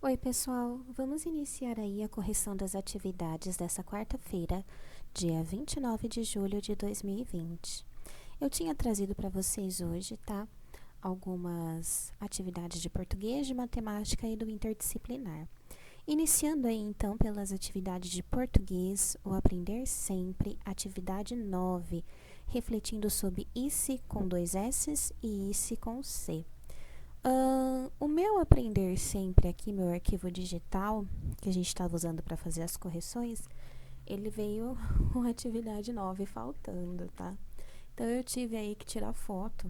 Oi, pessoal! Vamos iniciar aí a correção das atividades dessa quarta-feira, dia 29 de julho de 2020. Eu tinha trazido para vocês hoje, tá? Algumas atividades de português, de matemática e do interdisciplinar. Iniciando aí, então, pelas atividades de português, o Aprender Sempre, atividade 9, refletindo sobre ICE com 2 S e ICE com C. O meu Aprender Sempre aqui, meu arquivo digital, que a gente estava usando para fazer as correções, ele veio com atividade 9 faltando, tá? Então, eu tive aí que tirar foto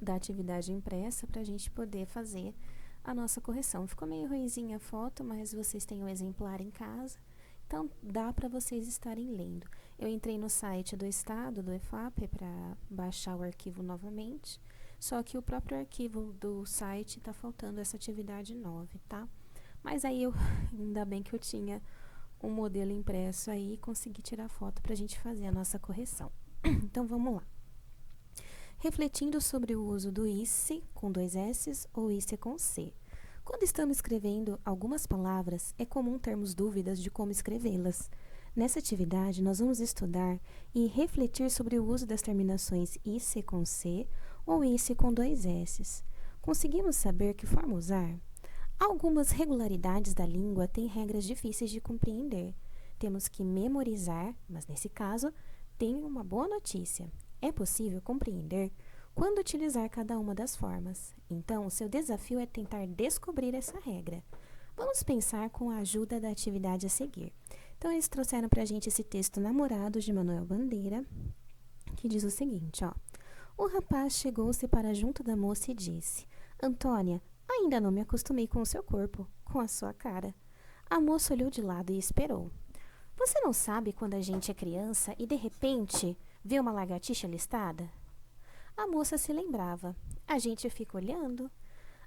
da atividade impressa para a gente poder fazer a nossa correção. Ficou meio ruinzinha a foto, mas vocês têm um exemplar em casa, então dá para vocês estarem lendo. Eu entrei no site do Estado, do EFAP, para baixar o arquivo novamente, só que o próprio arquivo do site está faltando essa atividade 9, tá? Mas aí, ainda bem que eu tinha um modelo impresso aí e consegui tirar foto para a gente fazer a nossa correção. Então, vamos lá. Refletindo sobre o uso do ICE com 2 S ou ICE com C. Quando estamos escrevendo algumas palavras, é comum termos dúvidas de como escrevê-las. Nessa atividade, nós vamos estudar e refletir sobre o uso das terminações ICE com C ou ICE com 2 S. Conseguimos saber que forma usar? Algumas regularidades da língua têm regras difíceis de compreender. Temos que memorizar, mas nesse caso, tem uma boa notícia. É possível compreender quando utilizar cada uma das formas. Então, o seu desafio é tentar descobrir essa regra. Vamos pensar com a ajuda da atividade a seguir. Então, eles trouxeram para a gente esse texto Namorados, de Manuel Bandeira, que diz o seguinte, ó. O rapaz chegou-se para junto da moça e disse: Antônia, ainda não me acostumei com o seu corpo, com a sua cara. A moça olhou de lado e esperou. Você não sabe quando a gente é criança e, de repente, vê uma lagartixa listada? A moça se lembrava. A gente fica olhando.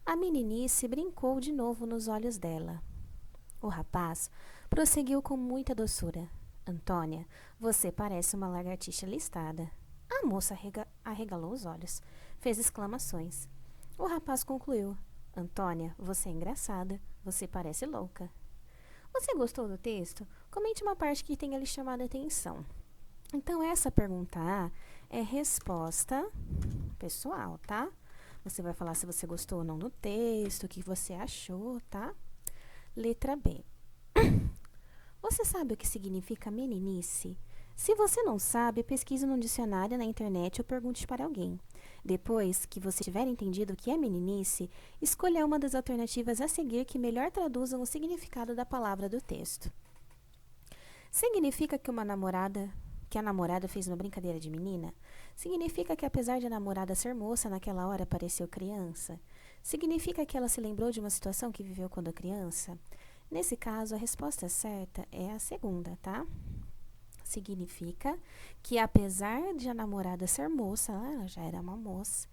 A meninice brincou de novo nos olhos dela. O rapaz prosseguiu com muita doçura. Antônia, você parece uma lagartixa listada. A moça arregalou os olhos, fez exclamações. O rapaz concluiu. Antônia, você é engraçada. Você parece louca. Você gostou do texto? Comente uma parte que tenha lhe chamado a atenção. Então, essa pergunta A é resposta pessoal, tá? Você vai falar se você gostou ou não do texto, o que você achou, tá? Letra B. Você sabe o que significa meninice? Se você não sabe, pesquise no dicionário na internet ou pergunte para alguém. Depois que você tiver entendido o que é meninice, escolha uma das alternativas a seguir que melhor traduzam o significado da palavra do texto. Significa que a namorada fez uma brincadeira de menina? Significa que apesar de a namorada ser moça, naquela hora pareceu criança? Significa que ela se lembrou de uma situação que viveu quando criança? Nesse caso, a resposta certa é a segunda, tá? Significa que apesar de a namorada ser moça, ela já era uma moça,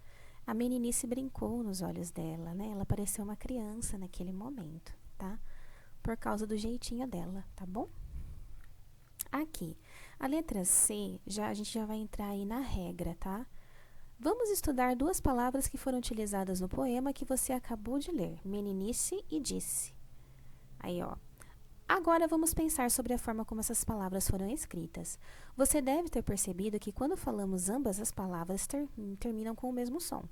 a meninice brincou nos olhos dela, né? Ela pareceu uma criança naquele momento, tá? Por causa do jeitinho dela, tá bom? Aqui, a letra C, a gente já vai entrar aí na regra, tá? Vamos estudar duas palavras que foram utilizadas no poema que você acabou de ler, meninice e disse. Aí, ó. Agora vamos pensar sobre a forma como essas palavras foram escritas. Você deve ter percebido que quando falamos ambas as palavras terminam com o mesmo som.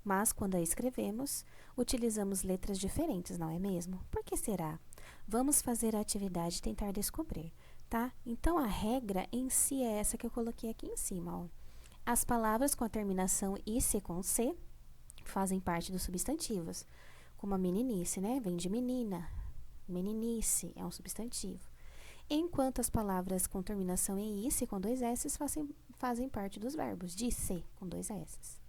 Mas quando a escrevemos, utilizamos letras diferentes, não é mesmo? Por que será? Vamos fazer a atividade e tentar descobrir, tá? Então, a regra em si é essa que eu coloquei aqui em cima, ó. As palavras com a terminação IC com C fazem parte dos substantivos, como a meninice, né? Vem de menina. Meninice é um substantivo. Enquanto as palavras com terminação em ICE com 2 S fazem parte dos verbos, disse com 2 S.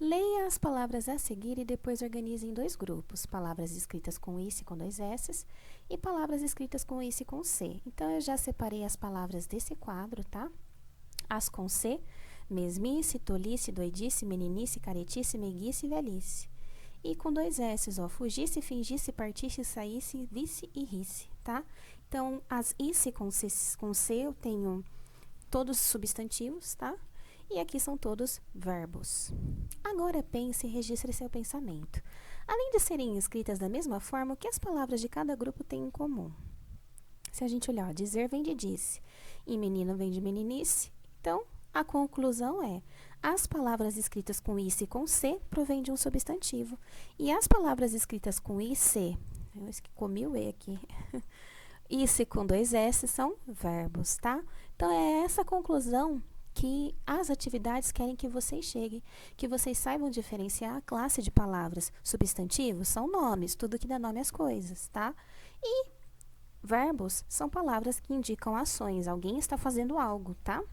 Leia as palavras a seguir e depois organize em dois grupos, palavras escritas com ICE com 2 S e palavras escritas com ICE com C. Então, eu já separei as palavras desse quadro, tá? As com C, mesmice, tolice, doidice, meninice, caretice, meiguice e velhice. E com 2 S, ó, fugisse, fingisse, partisse, saísse, visse e risse, tá? Então, as ICE com C eu tenho todos substantivos, tá? E aqui são todos verbos. Agora pense e registre seu pensamento. Além de serem escritas da mesma forma, o que as palavras de cada grupo têm em comum? Se a gente olhar, dizer vem de disse e menino vem de meninice, então a conclusão é: as palavras escritas com IC e com C provêm de um substantivo, e as palavras escritas com IC, eu comi o E aqui, IC com 2 S são verbos, tá? Então é essa conclusão que as atividades querem que vocês cheguem, que vocês saibam diferenciar a classe de palavras. Substantivos são nomes, tudo que dá nome às coisas, tá? E verbos são palavras que indicam ações, alguém está fazendo algo, tá?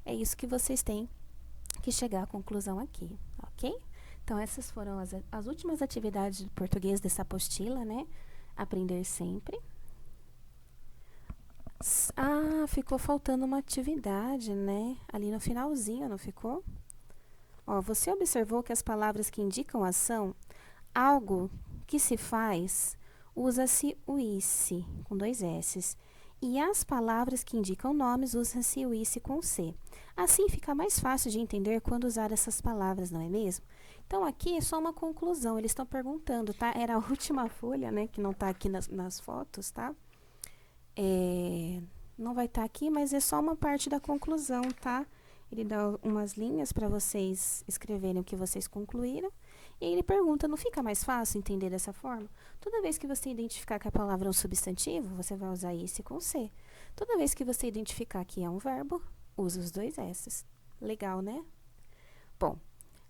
É isso que vocês têm que chegar à conclusão aqui, ok? Então, essas foram as últimas atividades de português dessa apostila, né? Aprender sempre. Ah, ficou faltando uma atividade, né? Ali no finalzinho, não ficou? Ó, você observou que as palavras que indicam ação, algo que se faz, usa-se o ICE, com 2 S's. E as palavras que indicam nomes, usa-se o ICE com C. Assim fica mais fácil de entender quando usar essas palavras, não é mesmo? Então, aqui é só uma conclusão. Eles estão perguntando, tá? Era a última folha, né? Que não está aqui nas fotos, tá? Não vai estar aqui, mas é só uma parte da conclusão, tá? Ele dá umas linhas para vocês escreverem o que vocês concluíram. E aí ele pergunta, não fica mais fácil entender dessa forma? Toda vez que você identificar que a palavra é um substantivo, você vai usar ICE com C. Toda vez que você identificar que é um verbo, usa os 2 S's. Legal, né? Bom,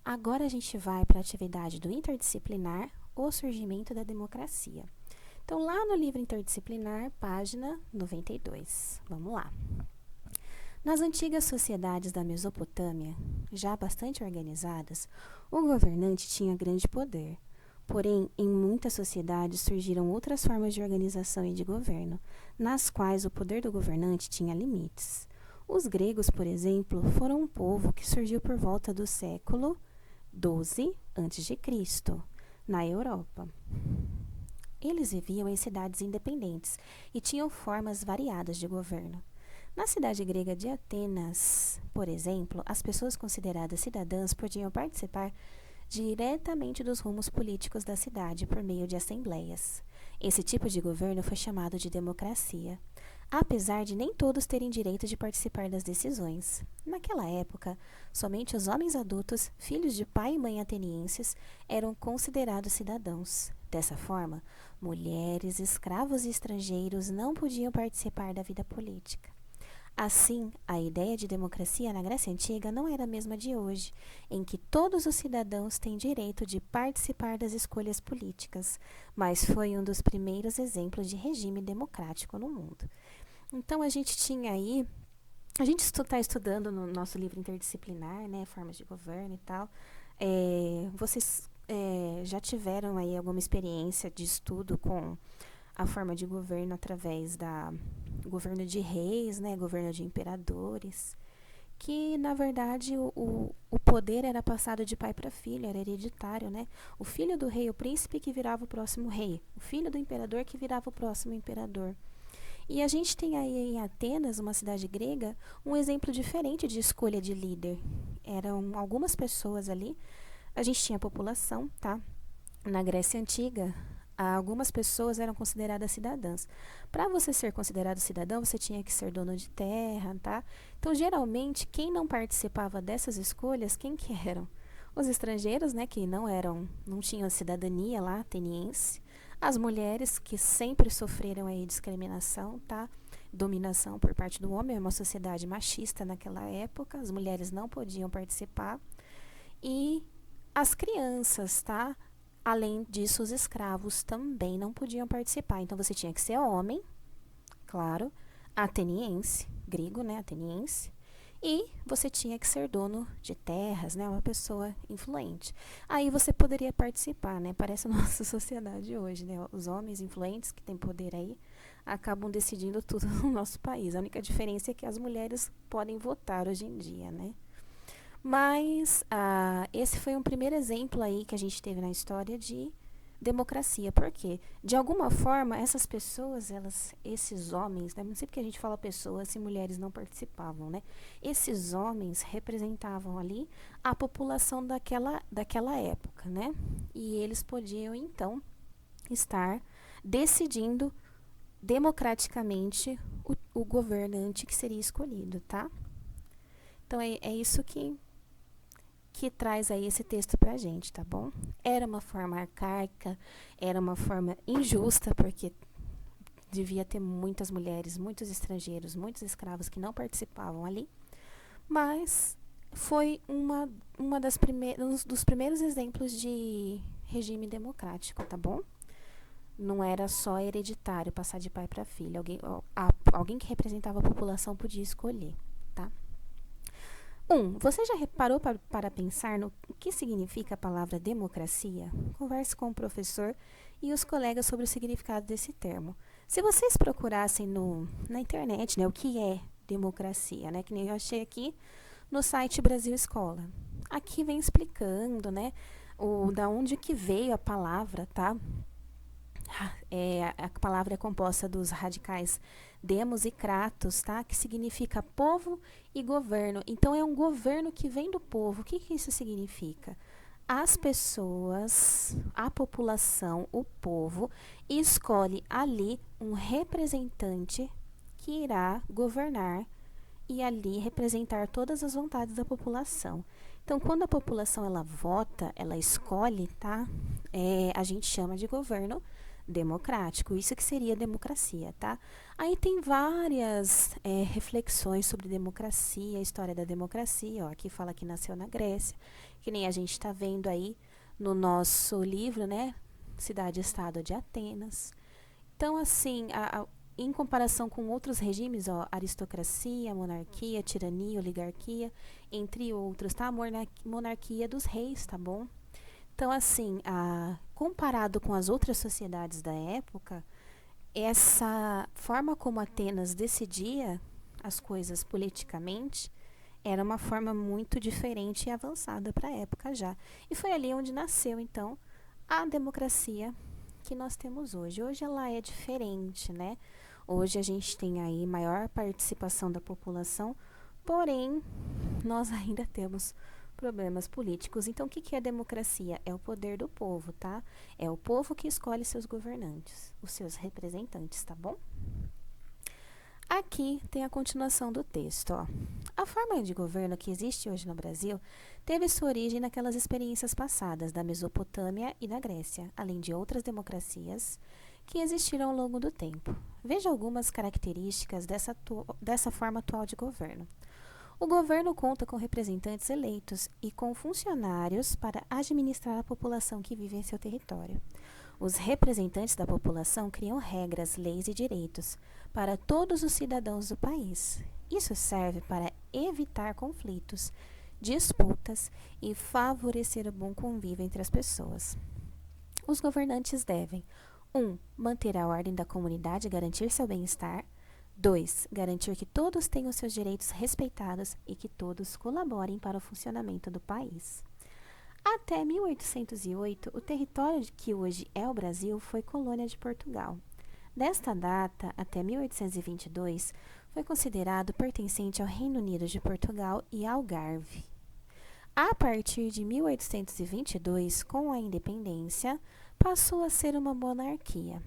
agora a gente vai para a atividade do interdisciplinar, o surgimento da democracia. Então, lá no livro interdisciplinar, página 92. Vamos lá. Nas antigas sociedades da Mesopotâmia, já bastante organizadas, o governante tinha grande poder. Porém, em muitas sociedades surgiram outras formas de organização e de governo, nas quais o poder do governante tinha limites. Os gregos, por exemplo, foram um povo que surgiu por volta do século XII a.C., na Europa. Eles viviam em cidades independentes e tinham formas variadas de governo. Na cidade grega de Atenas, por exemplo, as pessoas consideradas cidadãs podiam participar diretamente dos rumos políticos da cidade por meio de assembleias. Esse tipo de governo foi chamado de democracia, apesar de nem todos terem direito de participar das decisões. Naquela época, somente os homens adultos, filhos de pai e mãe atenienses, eram considerados cidadãos. Dessa forma, mulheres, escravos e estrangeiros não podiam participar da vida política. Assim, a ideia de democracia na Grécia Antiga não era a mesma de hoje, em que todos os cidadãos têm direito de participar das escolhas políticas, mas foi um dos primeiros exemplos de regime democrático no mundo. Então, a gente tinha aí, a gente está estudando no nosso livro interdisciplinar, né, formas de governo e tal. Vocês já tiveram aí alguma experiência de estudo com a forma de governo através da governo de reis, né, governo de imperadores, que na verdade o poder era passado de pai para filho, era hereditário, né? O filho do rei, o príncipe, que virava o próximo rei, o filho do imperador que virava o próximo imperador. E a gente tem aí em Atenas, uma cidade grega, um exemplo diferente de escolha de líder. Eram algumas pessoas ali, a gente tinha população, tá? Na Grécia Antiga, algumas pessoas eram consideradas cidadãs. Para você ser considerado cidadão, você tinha que ser dono de terra, tá? Então, geralmente, quem não participava dessas escolhas, quem que eram? Os estrangeiros, né, que não tinham cidadania lá, ateniense. As mulheres, que sempre sofreram aí discriminação, tá? Dominação por parte do homem, é uma sociedade machista naquela época, as mulheres não podiam participar. E as crianças, tá? Além disso, os escravos também não podiam participar. Então, você tinha que ser homem, claro, ateniense, grego, né, ateniense, e você tinha que ser dono de terras, né, uma pessoa influente. Aí você poderia participar, né, parece a nossa sociedade hoje, né, os homens influentes que têm poder aí acabam decidindo tudo no nosso país. A única diferença é que as mulheres podem votar hoje em dia, né. Mas esse foi um primeiro exemplo aí que a gente teve na história de democracia. Por quê? De alguma forma, essas pessoas, esses homens, né? Não sei porque a gente fala pessoas se mulheres não participavam, né? Esses homens representavam ali a população daquela época, né? E eles podiam, então, estar decidindo democraticamente o governante que seria escolhido, tá? Então, é isso que traz aí esse texto pra gente, tá bom? Era uma forma arcaica, era uma forma injusta, porque devia ter muitas mulheres, muitos estrangeiros, muitos escravos que não participavam ali, mas foi uma dos primeiros exemplos de regime democrático, tá bom? Não era só hereditário, passar de pai para filho. Alguém que representava a população podia escolher, tá? Você já reparou para pensar no que significa a palavra democracia? Converse com o professor e os colegas sobre o significado desse termo. Se vocês procurassem na internet, né, o que é democracia, né, que nem eu achei aqui no site Brasil Escola. Aqui vem explicando, né, da onde que veio a palavra, tá? A palavra é composta dos radicais demos e kratos, tá? Que significa povo e governo. Então, é um governo que vem do povo. O que isso significa? As pessoas, a população, o povo, escolhe ali um representante que irá governar e ali representar todas as vontades da população. Então, quando a população ela vota, ela escolhe, tá? A gente chama de governo democrático. Isso que seria democracia, tá? Aí tem várias reflexões sobre democracia, a história da democracia. Ó, aqui fala que nasceu na Grécia, que nem a gente está vendo aí no nosso livro, né? Cidade-Estado de Atenas. Então, assim, em comparação com outros regimes, ó, aristocracia, monarquia, tirania, oligarquia, entre outros, tá? Monarquia dos reis, tá bom? Então, assim, comparado com as outras sociedades da época, essa forma como Atenas decidia as coisas politicamente era uma forma muito diferente e avançada para a época já. E foi ali onde nasceu, então, a democracia que nós temos hoje. Hoje ela é diferente, né? Hoje a gente tem aí maior participação da população, porém, nós ainda temos problemas políticos. Então, o que é democracia? É o poder do povo, tá? É o povo que escolhe seus governantes, os seus representantes, tá bom? Aqui tem a continuação do texto, ó. A forma de governo que existe hoje no Brasil teve sua origem naquelas experiências passadas da Mesopotâmia e da Grécia, além de outras democracias que existiram ao longo do tempo. Veja algumas características dessa forma atual de governo. O governo conta com representantes eleitos e com funcionários para administrar a população que vive em seu território. Os representantes da população criam regras, leis e direitos para todos os cidadãos do país. Isso serve para evitar conflitos, disputas e favorecer o bom convívio entre as pessoas. Os governantes devem 1. Manter a ordem da comunidade e garantir seu bem-estar. 2. Garantir que todos tenham seus direitos respeitados e que todos colaborem para o funcionamento do país. Até 1808, o território que hoje é o Brasil foi colônia de Portugal. Desta data até 1822, foi considerado pertencente ao Reino Unido de Portugal e Algarve. A partir de 1822, com a independência, passou a ser uma monarquia.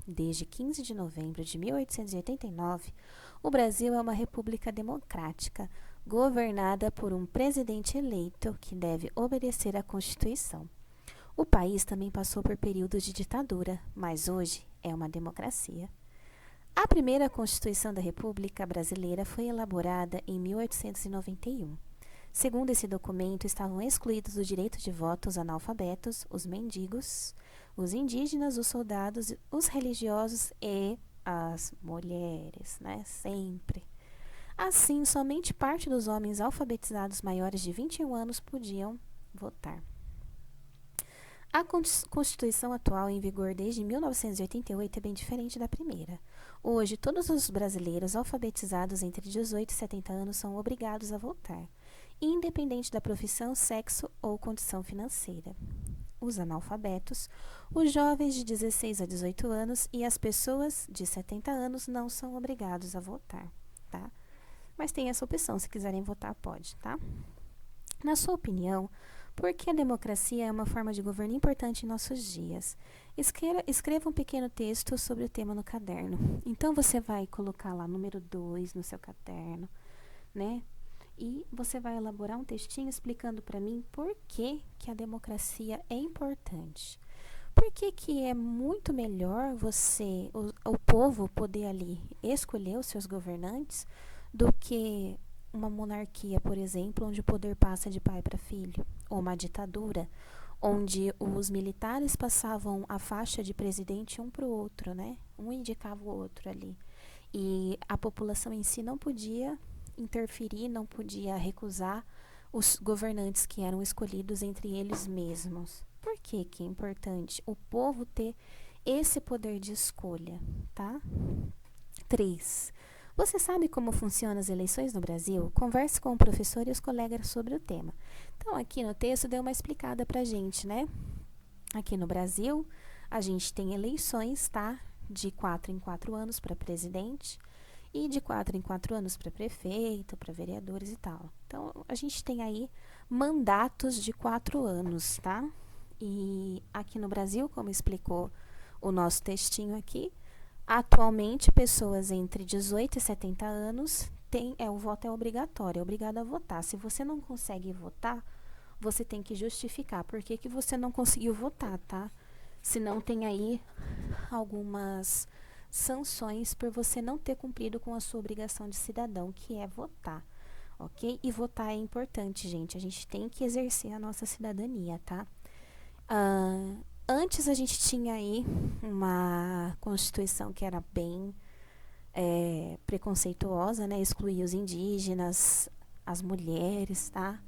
Desde 15 de novembro de 1889, o Brasil é uma república democrática, governada por um presidente eleito que deve obedecer à Constituição. O país também passou por períodos de ditadura, mas hoje é uma democracia. A primeira Constituição da República Brasileira foi elaborada em 1891. Segundo esse documento, estavam excluídos do direito de voto os analfabetos, os mendigos, os indígenas, os soldados, os religiosos e as mulheres, né? Sempre. Assim, somente parte dos homens alfabetizados maiores de 21 anos podiam votar. A Constituição atual, em vigor desde 1988, é bem diferente da primeira. Hoje, todos os brasileiros alfabetizados entre 18 e 70 anos são obrigados a votar, independente da profissão, sexo ou condição financeira. os analfabetos, os jovens de 16 a 18 anos e as pessoas de 70 anos não são obrigados a votar, tá? Mas tem essa opção, se quiserem votar, pode, tá? Na sua opinião, por que a democracia é uma forma de governo importante em nossos dias? Escreva um pequeno texto sobre o tema no caderno. Então, você vai colocar lá número 2 no seu caderno, né? E você vai elaborar um textinho explicando para mim por que a democracia é importante. Por que é muito melhor o povo poder ali escolher os seus governantes do que uma monarquia, por exemplo, onde o poder passa de pai para filho, ou uma ditadura, onde os militares passavam a faixa de presidente um para o outro, né? Um indicava o outro ali. E a população em si não podia interferir, não podia recusar os governantes que eram escolhidos entre eles mesmos. Por que é importante o povo ter esse poder de escolha, tá? 3. Você sabe como funcionam as eleições no Brasil? Converse com o professor e os colegas sobre o tema. Então, aqui no texto deu uma explicada pra gente, né? Aqui no Brasil, a gente tem eleições, tá? De 4 em 4 anos para presidente e de 4 em 4 anos para prefeito, para vereadores e tal. Então, a gente tem aí mandatos de 4 anos, tá? E aqui no Brasil, como explicou o nosso textinho aqui, atualmente, pessoas entre 18 e 70 anos, o voto é obrigatório, é obrigado a votar. Se você não consegue votar, você tem que justificar por que você não conseguiu votar, tá? Senão tem aí algumas sanções por você não ter cumprido com a sua obrigação de cidadão, que é votar, ok? E votar é importante, gente. A gente tem que exercer a nossa cidadania, tá? Antes a gente tinha aí uma Constituição que era bem preconceituosa, né? Excluía os indígenas, as mulheres, tá?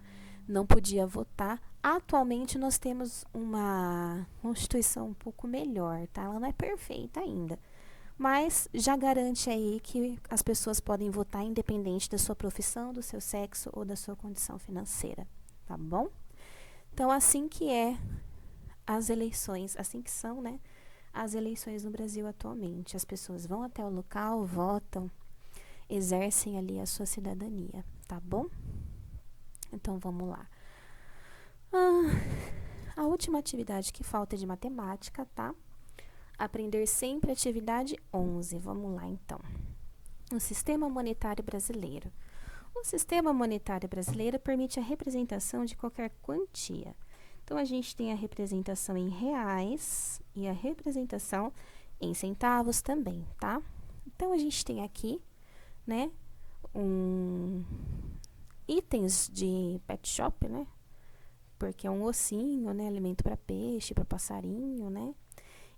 Não podia votar. Atualmente nós temos uma Constituição um pouco melhor, tá? Ela não é perfeita ainda, mas já garante aí que as pessoas podem votar independente da sua profissão, do seu sexo ou da sua condição financeira, tá bom? Então, assim que é as eleições, assim que são, né, as eleições no Brasil atualmente. As pessoas vão até o local, votam, exercem ali a sua cidadania, tá bom? Então, vamos lá. A última atividade que falta é de matemática, tá? Aprender sempre atividade 11. Vamos lá, então. O Sistema Monetário Brasileiro. O Sistema Monetário Brasileiro permite a representação de qualquer quantia. Então, a gente tem a representação em reais e a representação em centavos também, tá? Então, a gente tem aqui, né, itens de pet shop, né? Porque é um ossinho, né, alimento para peixe, para passarinho, né?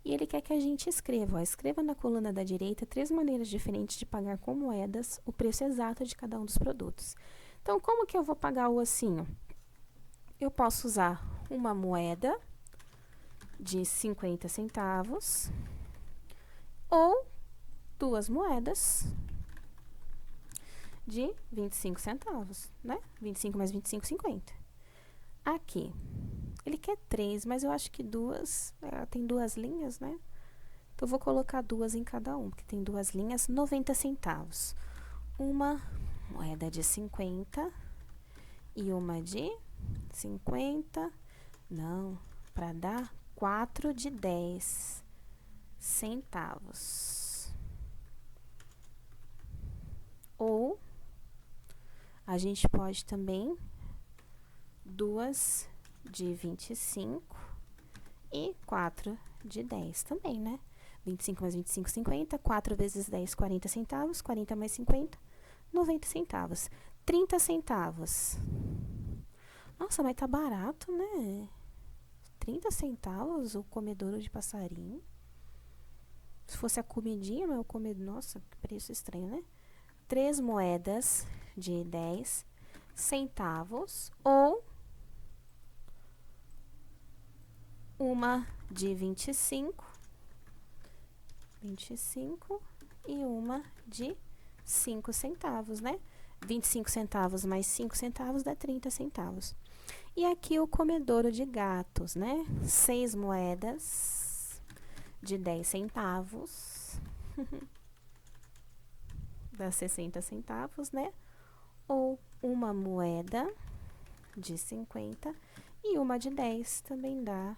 E ele quer que a gente escreva, ó, escreva na coluna da direita 3 maneiras diferentes de pagar com moedas o preço exato de cada um dos produtos. Então, como que eu vou pagar o ossinho? Eu posso usar uma moeda de 50 centavos ou 2 moedas de 25 centavos, né? 25 mais 25, 50. Aqui, ele quer 3, mas eu acho que 2, tem 2 linhas, né? Então, eu vou colocar 2 em cada um, porque tem 2 linhas, 90 centavos. Uma moeda de 50 e uma de 50, não, para dar 4 de 10 centavos. Ou a gente pode também 2 de 25 e 4 de 10 também, né? 25 mais 25, 50. 4 vezes 10, 40 centavos. 40 mais 50, 90 centavos. 30 centavos. Nossa, mas tá barato, né? 30 centavos o comedouro de passarinho. Se fosse a comidinha, mas o comedouro... Nossa, que preço estranho, né? 3 moedas de 10 centavos ou uma de 25 e uma de 5 centavos, né? 25 centavos mais 5 centavos dá 30 centavos. E aqui o comedouro de gatos, né? 6 moedas de 10 centavos, dá 60 centavos, né? Ou uma moeda de 50 e uma de 10 também dá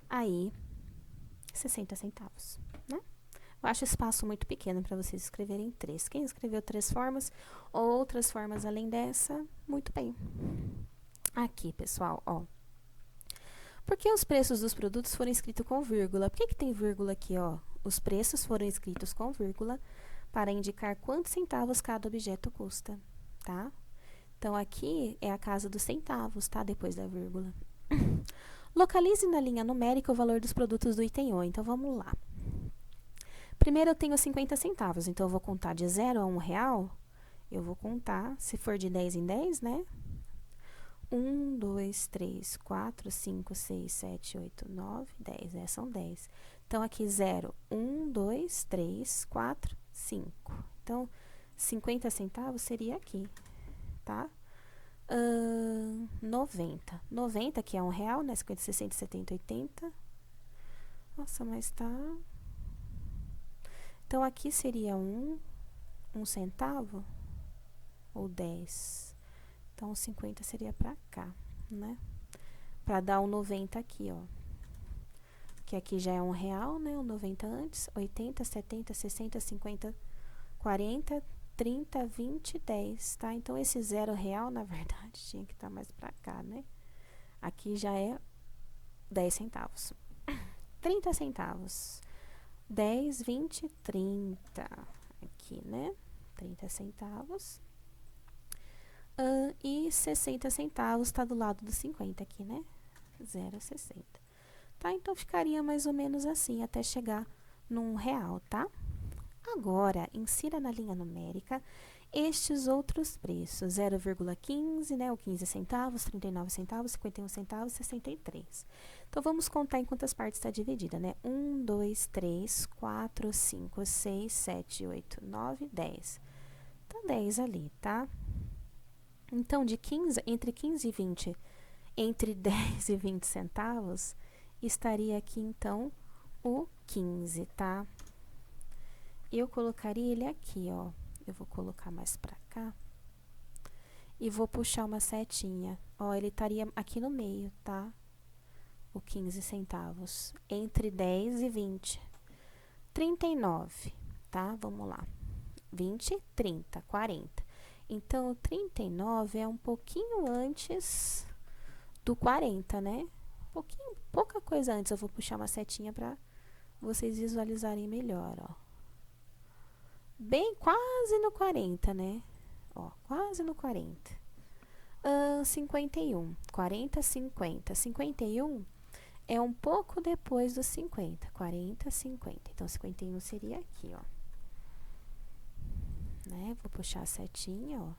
aí 60 centavos, né? Eu acho espaço muito pequeno para vocês escreverem 3. Quem escreveu 3 formas ou outras formas além dessa, muito bem. Aqui, pessoal, ó. Por que os preços dos produtos foram escritos com vírgula? Por que tem vírgula aqui, ó? Os preços foram escritos com vírgula para indicar quantos centavos cada objeto custa, tá? Então, aqui é a casa dos centavos, tá? Depois da vírgula. Localize na linha numérica o valor dos produtos do item 1. Então, vamos lá. Primeiro, eu tenho 50 centavos. Então, eu vou contar de 0 a 1 real. Eu vou contar, se for de 10 em 10, né? 1, 2, 3, 4, 5, 6, 7, 8, 9, 10. É, são 10. Então, aqui 0, 1, 2, 3, 4, 5. Então, 50 centavos seria aqui, tá? 90. 90, que é 1 real, né? 50, 60, 70, 80. Nossa, mas tá... Então, aqui seria 1 centavo ou 10. Então, 50 seria pra cá, né? Pra dar o 90 aqui, ó. Que aqui já é 1 real, né? O 90 antes. 80, 70, 60, 50, 40, 30, 20, 10, tá? Então, esse 0 real, na verdade, tinha que estar mais pra cá, né? Aqui já é 10 centavos. 30 centavos. 10, 20, 30. Aqui, né? 30 centavos. E 60 centavos tá do lado dos 50 aqui, né? 0,60. Tá? Então, ficaria mais ou menos assim, até chegar num real, tá? Agora, insira na linha numérica estes outros preços. 0,15, né? O 15 centavos, 39 centavos, 51 centavos, 63. Então, vamos contar em quantas partes está dividida, né? 1, 2, 3, 4, 5, 6, 7, 8, 9, 10. Tá 10 ali, tá? Então, entre 15 e 20, entre 10 e 20 centavos, estaria aqui, então, o 15, tá? Eu colocaria ele aqui, ó. Eu vou colocar mais pra cá. E vou puxar uma setinha. Ó, ele estaria aqui no meio, tá? O 15 centavos. Entre 10 e 20. 39, tá? Vamos lá. 20, 30, 40. Então, o 39 é um pouquinho antes do 40, né? Pouca coisa antes. Eu vou puxar uma setinha para vocês visualizarem melhor, ó. Bem, quase no 40, né? Ó, quase no 40. 51. 40, 50. 51 é um pouco depois dos 50. 40, 50. Então, 51 seria aqui, ó. Né? Vou puxar a setinha, ó.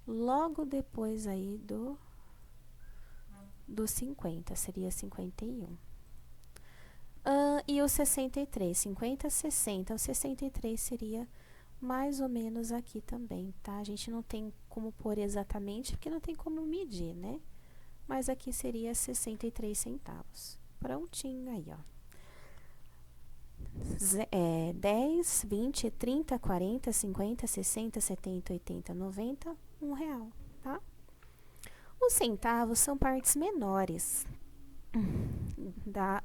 Logo depois aí do 50, seria 51. E o 63, 50, 60. O 63 seria mais ou menos aqui também, tá? A gente não tem como pôr exatamente, porque não tem como medir, né? Mas aqui seria 63 centavos. Prontinho aí, ó. 10, 20, 30, 40, 50, 60, 70, 80, 90, 1 real, tá? Os centavos são partes menores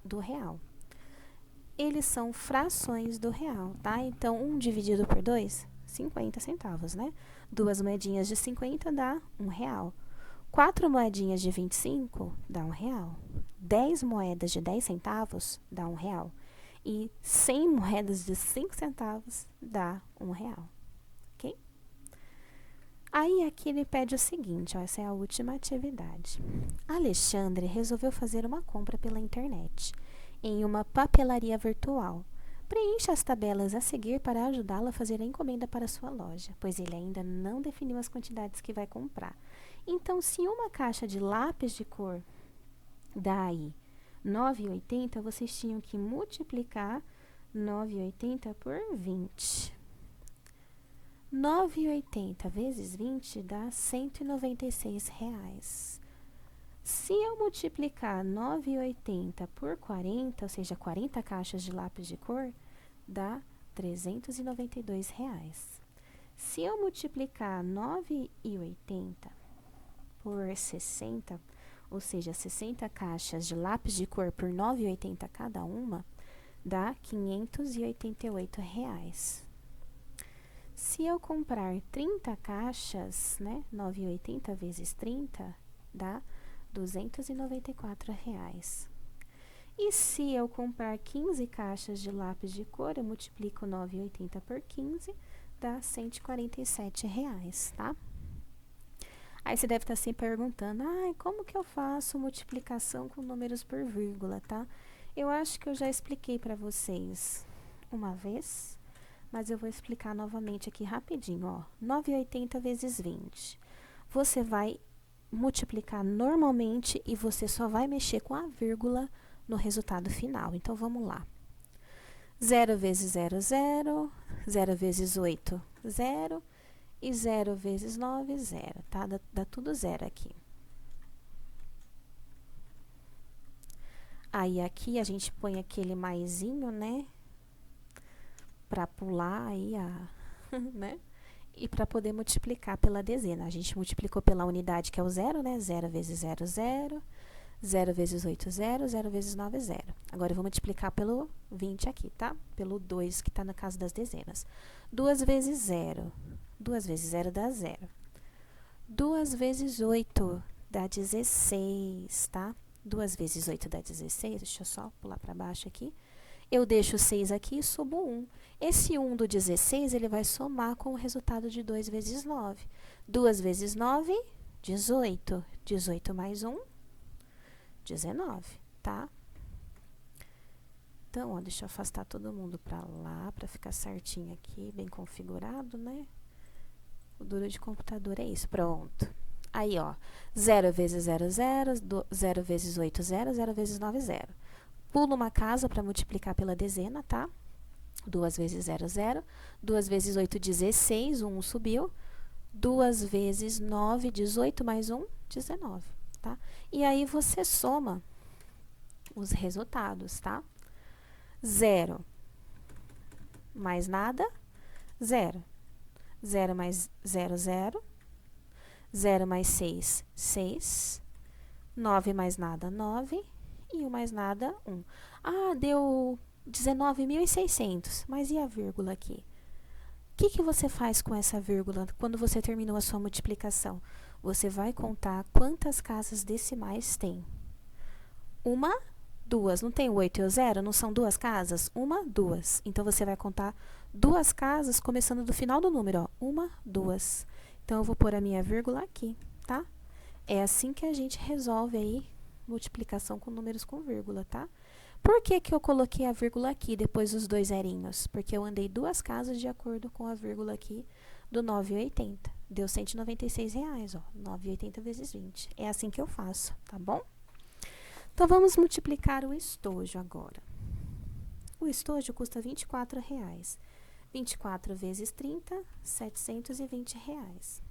do real. Eles são frações do real, tá? Então, 1 dividido por 2, 50 centavos, né? 2 moedinhas de 50 dá 1 real. 4 moedinhas de 25 dá 1 real. 10 moedas de 10 centavos dá 1 real. E 100 moedas de 5 centavos dá 1 real, ok? Aí, aqui ele pede o seguinte, ó, essa é a última atividade. Alexandre resolveu fazer uma compra pela internet, em uma papelaria virtual. Preencha as tabelas a seguir para ajudá-lo a fazer a encomenda para sua loja, pois ele ainda não definiu as quantidades que vai comprar. Então, se uma caixa de lápis de cor dá aí 9,80, vocês tinham que multiplicar 9,80 por 20. 9,80 vezes 20 dá R$196. Se eu multiplicar 9,80 por 40, ou seja, 40 caixas de lápis de cor, dá R$392. Se eu multiplicar 9,80 por 60, ou seja, 60 caixas de lápis de cor por 9,80 cada uma, dá R$588. Se eu comprar 30 caixas, né, 9,80 vezes 30, dá R$294. E se eu comprar 15 caixas de lápis de cor, eu multiplico 9,80 por 15, dá R$147, tá? Aí você deve estar se perguntando, como que eu faço multiplicação com números por vírgula, tá? Eu acho que eu já expliquei para vocês uma vez, mas eu vou explicar novamente aqui rapidinho, ó. 9,80 vezes 20. Você vai multiplicar normalmente e você só vai mexer com a vírgula no resultado final. Então, vamos lá. 0 vezes 0, 0. 0 vezes 8, 0. E 0 vezes 9, 0, tá? Dá tudo zero aqui. Aí, aqui, a gente põe aquele maisinho, né? Pra pular aí né? E para poder multiplicar pela dezena. A gente multiplicou pela unidade, que é o 0, né? 0 vezes 0, 0. 0 vezes 8, 0. 0 vezes 9, 0. Agora, eu vou multiplicar pelo 20 aqui, tá? Pelo 2, que tá na casa das dezenas. 2 vezes 0. 2 vezes 0 dá 0. 2 vezes 8 dá 16, tá? 2 vezes 8 dá 16. Deixa eu só pular para baixo aqui. Eu deixo 6 aqui e subo 1. Esse 1 do 16, ele vai somar com o resultado de 2 vezes 9. 2 vezes 9, 18. 18 mais 1, 19, tá? Então, ó, deixa eu afastar todo mundo para lá, para ficar certinho aqui, bem configurado, né? O duro de computador é isso, pronto. Aí, ó, 0 vezes 0, 0, 0 vezes 8, 0, 0 vezes 9, 0. Pulo uma casa para multiplicar pela dezena, tá? 2 vezes 0, 0. 2 vezes 8, 16, 1 subiu. 2 vezes 9, 18 mais 1, 19, tá? E aí, você soma os resultados, tá? 0 mais nada, 0. 0 mais 0, 0. 0 mais 6, 6. 9 mais nada, 9. E 1 mais nada, 1. Deu 19.600. Mas e a vírgula aqui? O que você faz com essa vírgula quando você terminou a sua multiplicação? Você vai contar quantas casas decimais tem. 1, 2. Não tem o 8 e o 0? Não são 2 casas? 1, 2. Então, você vai contar 2 casas começando do final do número, ó. 1, 2. Então, eu vou pôr a minha vírgula aqui, tá? É assim que a gente resolve aí multiplicação com números com vírgula, tá? Por que que eu coloquei a vírgula aqui depois dos 2 zerinhos? Porque eu andei 2 casas de acordo com a vírgula aqui do 9,80. Deu R$196, ó. 9,80 vezes 20. É assim que eu faço, tá bom? Então, vamos multiplicar o estojo agora. O estojo custa R$24. 24 vezes 30, R$720.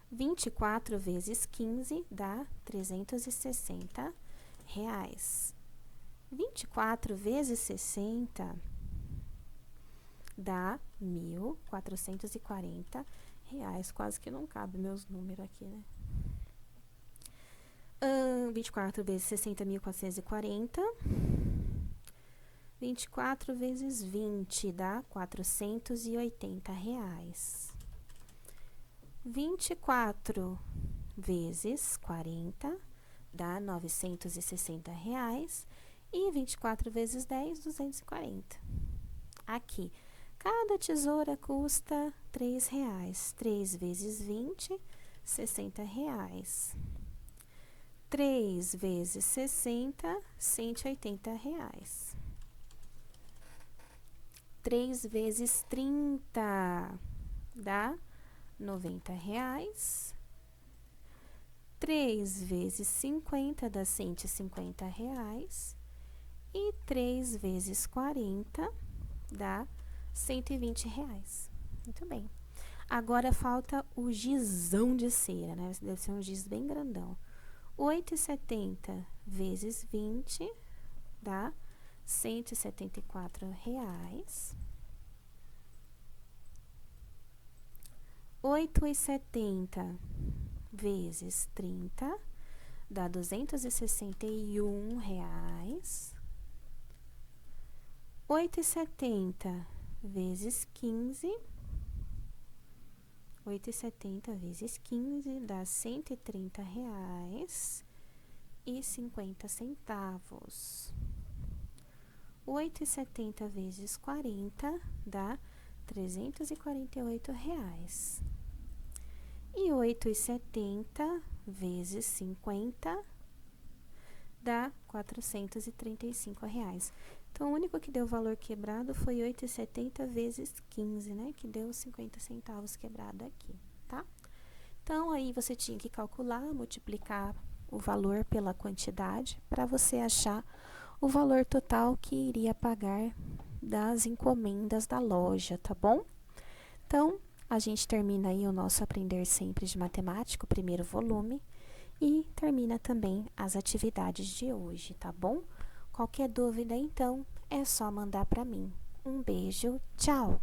24 vezes 15 dá R$360. 24 vezes 60 dá R$1.440. Quase que não cabe meus números aqui, né? 24 vezes 60, 1.440. 24 vezes 20 dá R$480. 24 vezes 40 dá R$960. E 24 vezes 10, 240. Aqui, cada tesoura custa R$3. 3 vezes 20, R$60. 3 vezes 60, R$180. 3 vezes 30 dá R$90. 3 vezes 50 dá R$150. E 3 vezes 40 dá R$120. Muito bem. Agora falta o gizão de cera, né? Deve ser um giz bem grandão. 8,70 vezes 20 dá R$ 174. 8,70 vezes 30 dá R$ 261. 8,70 vezes 15, 8,70 vezes 15 dá R$ 130,50. 8,70 vezes 40 dá R$ 348. E 8,70 vezes 50 dá R$ 435. Então, o único que deu valor quebrado foi 8,70 vezes 15, né? Que deu 50 centavos quebrado aqui, tá? Então, aí você tinha que calcular, multiplicar o valor pela quantidade para você achar o valor total que iria pagar das encomendas da loja, tá bom? Então, a gente termina aí o nosso Aprender Sempre de Matemática, o primeiro volume, e termina também as atividades de hoje, tá bom? Qualquer dúvida, então, é só mandar para mim. Um beijo, tchau!